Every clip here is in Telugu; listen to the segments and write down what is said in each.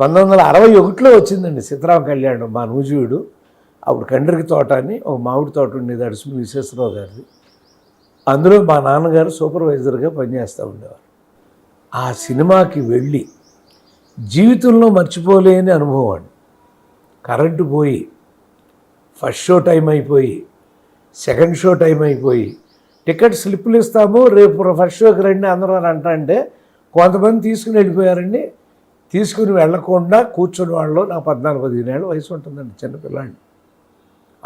1961లో వచ్చిందండి సీతారామ కళ్యాణం మా నూజివీడు. అప్పుడు కండ్రికి తోట అని ఒక మామిడి తోట ఉండేది అడుసుమి విశ్వేశ్వరరావు గారిది. అందులో మా నాన్నగారు సూపర్వైజర్గా పనిచేస్తూ ఉండేవారు. ఆ సినిమాకి వెళ్ళి జీవితంలో మర్చిపోలేని అనుభవం అండి. కరెంటు పోయి ఫస్ట్ షో టైం అయిపోయి సెకండ్ షో టైం అయిపోయి టికెట్ స్లిప్పులు ఇస్తాము రేపు ఫస్ట్ షోకి రండి అందరూ అని అంటే కొంతమంది తీసుకుని వెళ్ళిపోయారండి. తీసుకుని వెళ్ళకుండా కూర్చుని వాళ్ళు నాకు 14-15 ఏళ్ళ వయసు ఉంటుందండి, చిన్నపిల్లాడిని.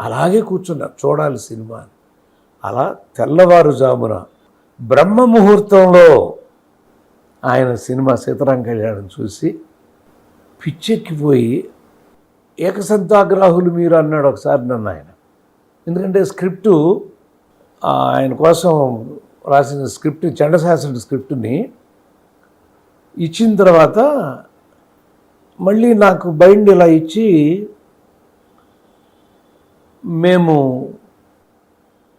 అలాగే కూర్చున్నారు చూడాలి సినిమా. అలా తెల్లవారుజామున బ్రహ్మ ముహూర్తంలో ఆయన సినిమా సీతారామ కళ్యాణం చూసి పిచ్చెక్కిపోయి ఏకసంతాగ్రాహులు మీరు అన్నాడు ఒకసారి నన్ను ఆయన. ఎందుకంటే స్క్రిప్టు ఆయన కోసం రాసిన స్క్రిప్ట్ చండశాసన స్క్రిప్టుని ఇచ్చిన తర్వాత మళ్ళీ నాకు బైండ్ ఇలా ఇచ్చి మేము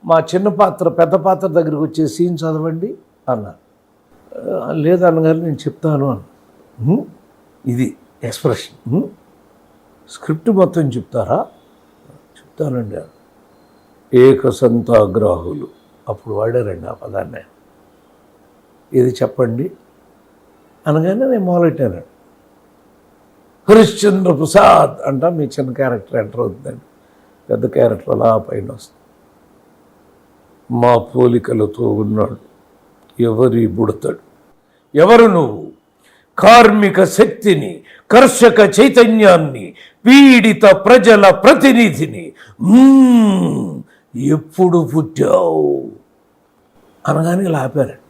మా చిన్న పాత్ర పెద్ద పాత్ర దగ్గరికి వచ్చే సీన్ చదవండి అన్నారు. లేదన్నగారు నేను చెప్తాను అన్న. ఇది ఎక్స్ప్రెషన్. స్క్రిప్ట్ మొత్తం చెప్తారా? చెప్తానండి. ఏకసంతాగ్రాహులు అప్పుడు వాడారండి ఆ పదాన్ని. ఇది చెప్పండి అనగానే నేను మొదలెట్టాను. హరిశ్చంద్ర ప్రసాద్ అంట మీ చిన్న క్యారెక్టర్ ఎంటర్ అవుతుందండి, పెద్ద క్యారెక్టర్ అలా పైన వస్తుంది. మా పోలికలతో ఉన్నాడు ఎవరి బుడతాడు, ఎవరు నువ్వు? కార్మిక శక్తిని, కర్షక చైతన్యాన్ని, పీడిత ప్రజల ప్రతినిధిని. ఎప్పుడు పుట్టావు అనగానే ఇలా ఆపారండి.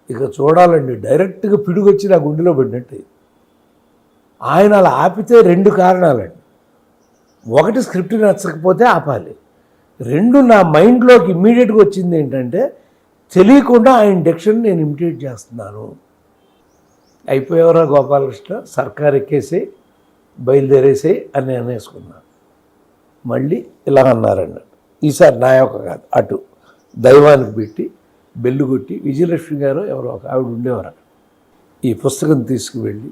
ఇక చూడాలండి, డైరెక్ట్గా పిడుగొచ్చి నా గుండెలో పడినట్టు. ఆయన అలా ఆపితే 2 కారణాలండి. ఒకటి స్క్రిప్ట్ నచ్చకపోతే ఆపాలి. 2 నా మైండ్లోకి ఇమ్మీడియట్గా వచ్చింది ఏంటంటే తెలియకుండా ఆయన డిక్షన్ నేను ఇమిటేట్ చేస్తున్నాను. అయిపోయేవరా గోపాలకృష్ణ, సర్కార్ ఎక్కేసి బయలుదేరేసి అని అనేసుకున్నాను. మళ్ళీ ఇలా అన్నారండి. ఈసారి నా యొక్క కాదు, అటు దైవానికి పెట్టి బెల్లు కొట్టి విజయలక్ష్మి గారు ఎవరో ఒక ఆవిడ ఉండేవారు అక్కడ. ఈ పుస్తకం తీసుకువెళ్ళి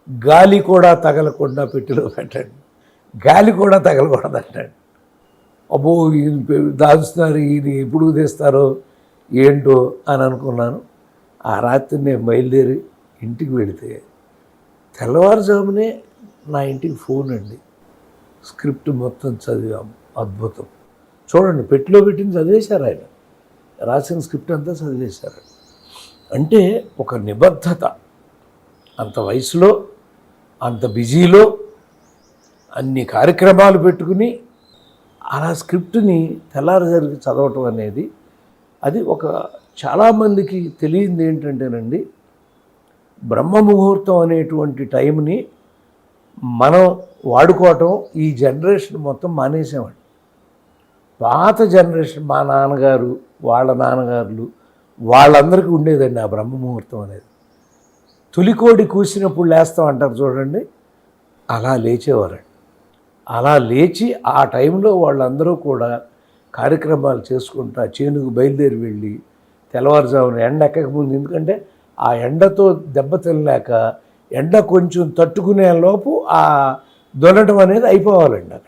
గాలి కూడా తగలకుండా పెట్టిలో పెట్టండి, గాలి కూడా తగలకూడదు అంటాడు. అబ్బో ఈయన దాచుతున్నారు, ఈయన ఎప్పుడు తీస్తారో ఏంటో అని అనుకున్నాను. ఆ రాత్రి నేను బయలుదేరి ఇంటికి వెళితే తెల్లవారుజామునే నా ఇంటికి ఫోన్ అండి. స్క్రిప్ట్ మొత్తం చదివాము, అద్భుతం. చూడండి, పెట్టిలో పెట్టింది చదివేశారు ఆయన, రాసిన స్క్రిప్ట్ అంతా చదివేశారు. అంటే ఒక నిబద్ధత, అంత వయసులో అంత బిజీలో అన్ని కార్యక్రమాలు పెట్టుకుని అలా స్క్రిప్ట్ని తెల్లారజరికి చదవటం అనేది అది ఒక చాలామందికి తెలియంది ఏంటంటేనండి, బ్రహ్మ ముహూర్తం అనేటువంటి టైంని మనం వాడుకోవటం ఈ జనరేషన్ మొత్తం మానేసామండి. పాత జనరేషన్ మా నాన్నగారు వాళ్ళ నాన్నగారులు వాళ్ళందరికీ ఉండేదండి ఆ బ్రహ్మ ముహూర్తం అనేది. తొలికోడి కూసినప్పుడు లేస్తాం అంటారు చూడండి, అలా లేచేవారండి. అలా లేచి ఆ టైంలో వాళ్ళందరూ కూడా కార్యక్రమాలు చేసుకుంటా చేనుకు బయలుదేరి వెళ్ళి తెల్లవారుజామున ఎండ ఎక్కకముందు, ఎందుకంటే ఆ ఎండతో దెబ్బతినలేక ఎండ కొంచెం తట్టుకునే లోపు ఆ దొనడం అనేది అయిపోవాలండి అక్కడ.